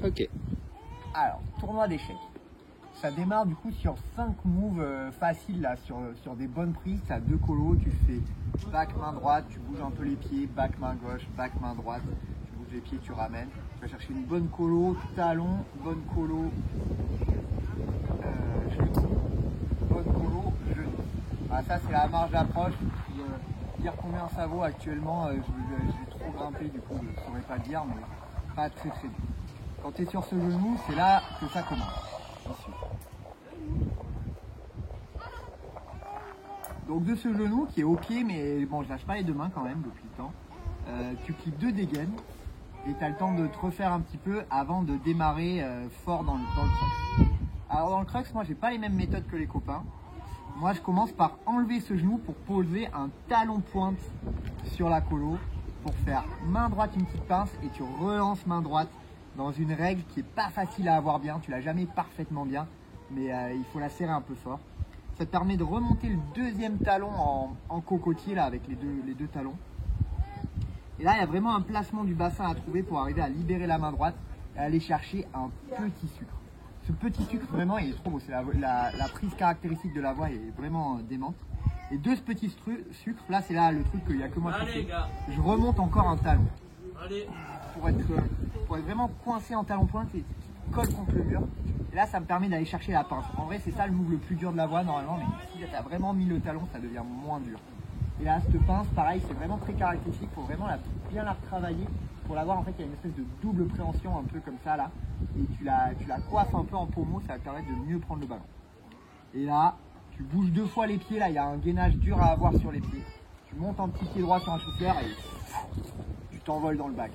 Ok. Alors, tournoi d'échecs. Ça démarre du coup sur 5 moves faciles là, sur des bonnes prises. Tu as 2 colos, tu fais back main droite, tu bouges un peu les pieds, back main gauche, back main droite, tu bouges les pieds, tu ramènes. Tu vas chercher une bonne colo, talon, bonne colo, genou, bonne colo, genou. Ah, ça c'est la marge d'approche. Dire combien ça vaut actuellement, j'ai trop grimpé du coup, je ne saurais pas dire, mais pas très bien. Quand tu es sur ce genou, c'est là que ça commence. Ici. Donc de ce genou qui est ok, mais bon, je lâche pas les deux mains quand même depuis le temps. Tu cliques 2 dégaines et tu as le temps de te refaire un petit peu avant de démarrer fort dans le crux. Alors dans le crux, moi j'ai pas les mêmes méthodes que les copains. Moi je commence par enlever ce genou pour poser un talon pointe sur la colo pour faire main droite une petite pince et tu relances main droite dans une règle qui est pas facile à avoir bien. Tu l'as jamais parfaitement bien, mais il faut la serrer un peu fort. Ça te permet de remonter le deuxième talon en cocotier là avec les deux talons. Et là, il y a vraiment un placement du bassin à trouver pour arriver à libérer la main droite et aller chercher un petit sucre. Ce petit sucre, vraiment, il est trop beau. C'est la prise caractéristique de la voix est vraiment démente. Et de ce petit sucre, là, c'est là le truc qu'il n'y a que moi qui fais. Je remonte encore un talon. Pour être vraiment coincé en talon pointe et qui colle contre le mur. Et là, ça me permet d'aller chercher la pince. En vrai, c'est ça le move le plus dur de la voix normalement, mais si tu as vraiment mis le talon, ça devient moins dur. Et là, cette pince, pareil, c'est vraiment très caractéristique. Il faut vraiment bien la retravailler. Pour l'avoir, en fait, il y a une espèce de double préhension un peu comme ça, là. Et tu la coiffes un peu en pommeau, ça va te permettre de mieux prendre le ballon. Et là, tu bouges 2 fois les pieds. Là, il y a un gainage dur à avoir sur les pieds. Tu montes en petit pied droit sur un shooter et tu t'envoles dans le bac.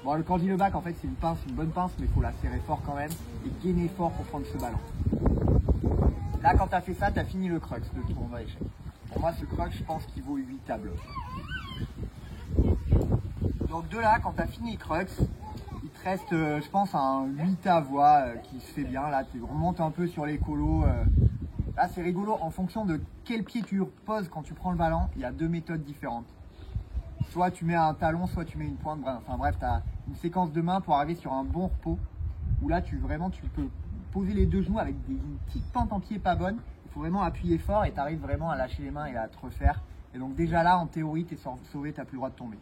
Bon, quand je dis le bac, en fait, c'est une bonne pince, mais il faut la serrer fort quand même et gainer fort pour prendre ce ballon. Là, quand tu as fait ça, tu as fini le crux de tournoi d'échecs. Pour moi, ce crux, je pense qu'il vaut 8 tables. Donc de là, quand tu as fini le crux, il te reste, je pense, un 8 à voix qui se fait bien. Là, tu remontes un peu sur les colos. Là, c'est rigolo. En fonction de quel pied tu poses quand tu prends le ballon, il y a 2 méthodes différentes. Soit tu mets un talon, soit tu mets une pointe. Enfin bref, tu as une séquence de main pour arriver sur un bon repos. Où là, tu peux poser les 2 genoux avec une petite pente en pied pas bonne. Il faut vraiment appuyer fort et tu arrives vraiment à lâcher les mains et à te refaire. Et donc déjà là, en théorie, tu es sauvé, tu n'as plus le droit de tomber.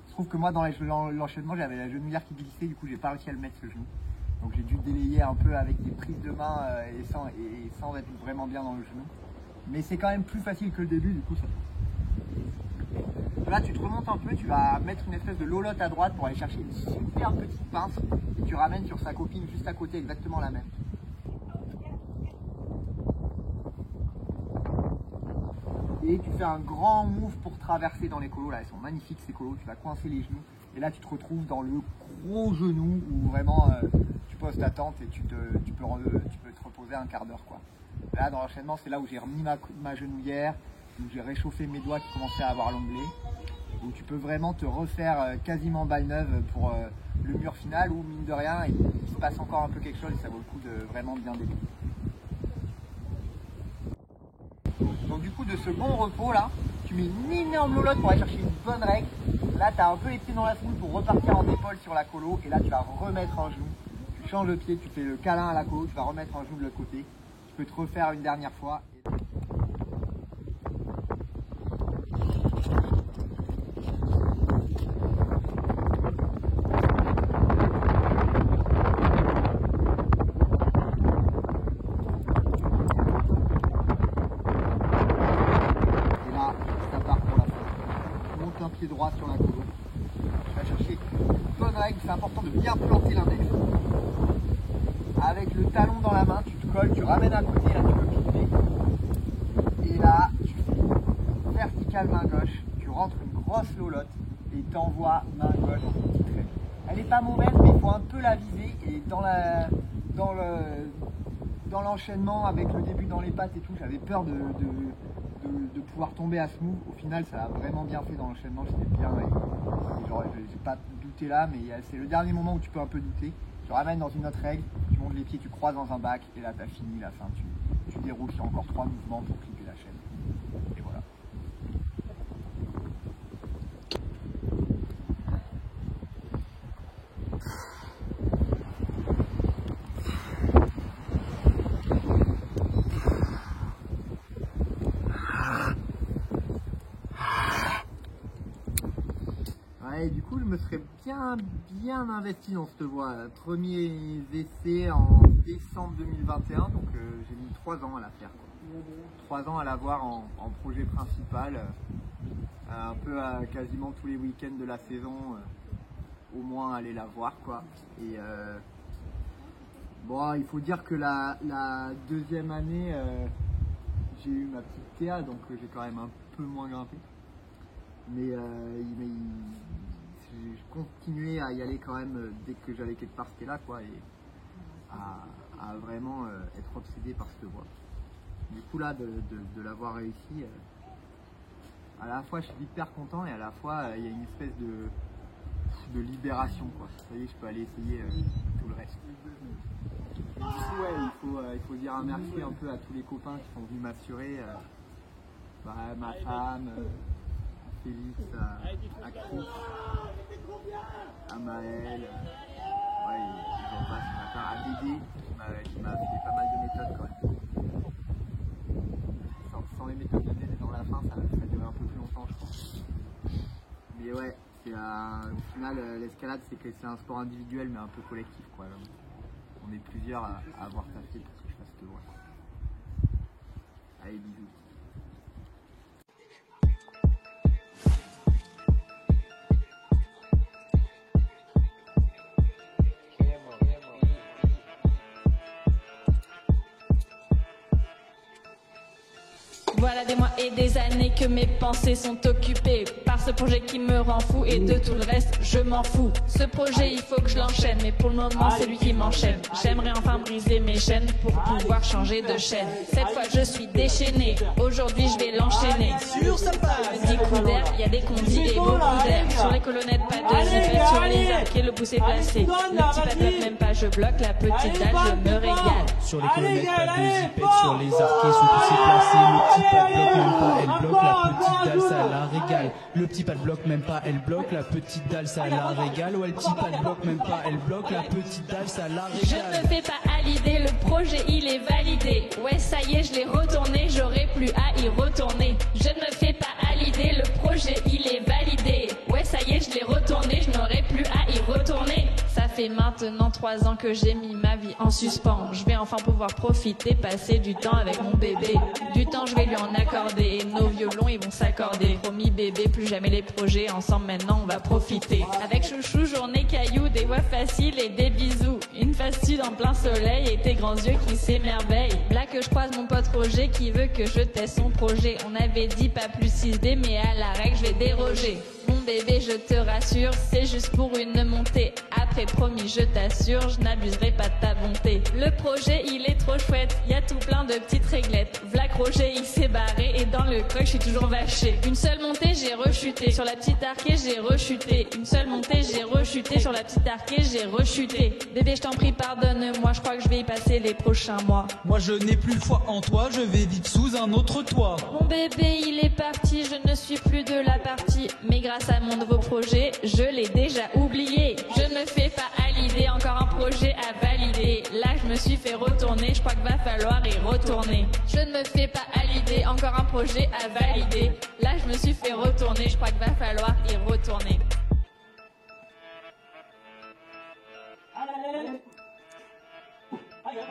Je trouve que moi, dans l'enchaînement, j'avais la genouillère qui glissait. Du coup, j'ai pas réussi à le mettre, ce genou. Donc j'ai dû délayer un peu avec des prises de main et sans être vraiment bien dans le genou. Mais c'est quand même plus facile que le début, du coup ça. Là tu te remontes un peu, tu vas mettre une espèce de lolotte à droite pour aller chercher une super petite pince et tu ramènes sur sa copine juste à côté exactement la même. Et tu fais un grand move pour traverser dans les colos. Là, elles sont magnifiques ces colos, tu vas coincer les genoux. Et là tu te retrouves dans le gros genou où vraiment tu poses ta tente et tu peux te reposer un quart d'heure, quoi. Là dans l'enchaînement, c'est là où j'ai remis ma genouillère, où j'ai réchauffé mes doigts qui commençaient à avoir l'onglet. Donc tu peux vraiment te refaire quasiment balle neuve pour le mur final où mine de rien il se passe encore un peu quelque chose et ça vaut le coup de vraiment bien débuter. Donc du coup de ce bon repos là, tu mets une énorme lolotte pour aller chercher une bonne règle. Là tu as un peu les pieds dans la semoule pour repartir en épaule sur la colo et là tu vas remettre un genou. Tu changes le pied, tu fais le câlin à la colo, tu vas remettre un genou de l'autre côté. Tu peux te refaire une dernière fois. Pied droit sur la colo. Tu vas chercher une bonne règle, c'est important de bien planter l'index. Avec le talon dans la main, tu te colles, tu ramènes à côté, là tu peux piquer. Et là, tu fais verticale main gauche, tu rentres une grosse lolotte et t'envoies main gauche en petite règle. Elle n'est pas mauvaise, mais il faut un peu la viser et dans l'enchaînement avec le début dans les pattes et tout, j'avais peur de pouvoir tomber à ce move. Au final, ça a vraiment bien fait dans l'enchaînement, j'étais bien et genre, j'ai pas douté là, mais c'est le dernier moment où tu peux un peu douter. Tu ramènes dans une autre règle, tu montes les pieds, tu croises dans un bac et là tu as fini la fin, tu tu déroules sur encore 3 mouvements pour clipper la chaîne. Et voilà. Ouais, du coup, je me serais bien investi dans cette voie. Premiers essais en décembre 2021, donc j'ai mis 3 ans à la faire. 3 ans à l'avoir en projet principal, un peu quasiment tous les week-ends de la saison, au moins aller la voir quoi. Et bon, il faut dire que la deuxième année, j'ai eu ma petite Théa, donc j'ai quand même un peu moins grimpé. Mais je continuais à y aller quand même dès que j'allais quelque part, c'était là quoi, et à vraiment être obsédé par cette voie. Du coup là, de l'avoir réussi, à la fois je suis hyper content et à la fois il y a une espèce de libération quoi. Ça y est, je peux aller essayer tout le reste. Du coup ouais, il faut dire un merci un peu à tous les copains qui sont venus m'assurer, ma femme, Félix, à Chris, à Maël, ouais, j'en passe ce matin, à Dédé qui m'a fait pas mal de méthodes quand même. Sans les méthodes de Dédé dans la fin, ça durait un peu plus longtemps je pense. Mais ouais, au final l'escalade c'est un sport individuel mais un peu collectif quoi. On est plusieurs à avoir taffé pour que je fasse cette voie. Allez, bisous. Voilà des mois et des années que mes pensées sont occupées par ce projet qui me rend fou et de tout le reste je m'en fous. Ce projet il faut que je l'enchaîne mais pour le moment c'est lui qui m'enchaîne. J'aimerais enfin briser mes chaînes pour pouvoir changer de chaîne. Cette fois je suis déchaînée, aujourd'hui je vais l'enchaîner. Sur sa page, 10 coups d'air, il y a des condis et beaucoup d'air. Sur les colonnettes pas de zipette, sur les arquets le pouce est placé. Le petit padlock même pas je bloque, la petite dalle je me régale. Sur les colonnettes pas de zipette, sur les arquets sous pouce est placé. Le petit pas bloque même pas, elle bloque, la petite dalle ça la régale. Le petit pas bloque même pas, elle bloque, la petite dalle ça la régale. Ouais, le petit pas bloque même pas, elle bloque, la petite dalle ça la régale. Je ne fais pas à l'idée, le projet il est validé. Ouais ça y est je l'ai retourné, j'aurai plus à y retourner. Je ne me fais pas à l'idée, le projet il est validé. Ouais ça y est je l'ai retourné, je n'aurai plus à y retourner. Ça fait maintenant 3 ans que j'ai mis ma vie en suspens. Je vais enfin pouvoir profiter, passer du temps avec mon bébé. Du temps je vais lui en accorder et nos violons ils vont s'accorder. Promis bébé, plus jamais les projets, ensemble maintenant on va profiter. Avec chouchou, journée caillou, des voix faciles et des bisous. Une fastide en plein soleil et tes grands yeux qui s'émerveillent. Là que je croise mon pote Roger qui veut que je teste son projet. On avait dit pas plus 6D mais à la règle je vais déroger. Mon bébé je te rassure, c'est juste pour une montée. Après promis je t'assure, je n'abuserai pas de ta bonté. Le projet il est trop chouette, y a tout plein de petites réglettes. Vlac Roger il s'est barré et dans le creux je suis toujours vaché. Une seule montée j'ai rechuté, sur la petite arquée j'ai rechuté. Une seule montée j'ai rechuté, sur la petite arquée j'ai rechuté. Bébé je t'en prie pardonne-moi, je crois que je vais y passer les prochains mois. Moi je n'ai plus foi en toi, je vais vivre sous un autre toit. Mon bébé il est parti, je ne suis plus de la partie. Mais grâce à mon nouveau projet, je l'ai déjà oublié. Je ne me fais pas à l'idée, encore un projet à valider. Là je me suis fait retourner, je crois qu'il va falloir y retourner. Je ne me fais pas à l'idée, encore un projet à valider. Là je me suis fait retourner, je crois qu'il va falloir y retourner. Allez.